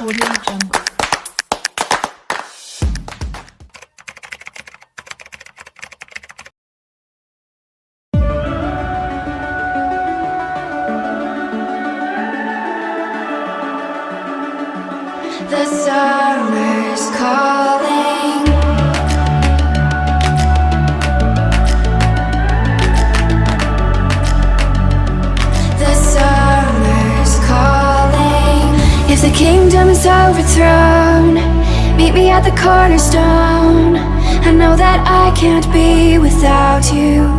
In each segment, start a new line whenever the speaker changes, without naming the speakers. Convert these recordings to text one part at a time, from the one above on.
Audio Jungle.
The summer's calling. The summer's calling. If the kingdom is overthrown, meet me at the cornerstone. I know that I can't be without you.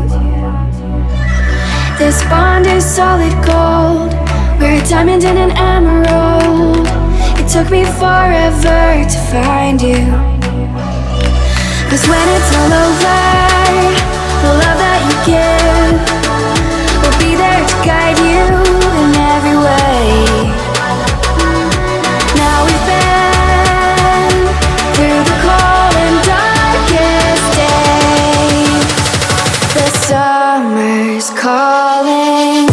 This bond is solid gold. We're a diamond and an emerald. It took me forever to find you. 'Cause when it's all over, the love that you give will be there to guide you in every way. Now we've been through the cold and darkest days. The summer's calling.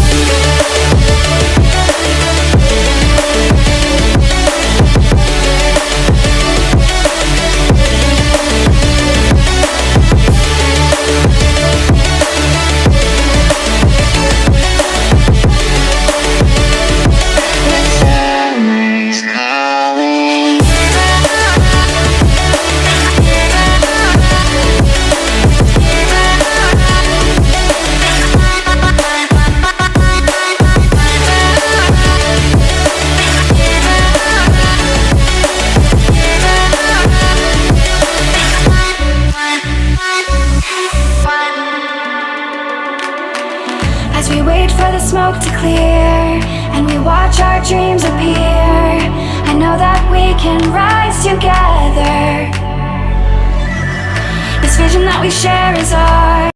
As we wait for the smoke to clear and we watch our dreams appear, I know that we can rise together. This vision that we share is ours.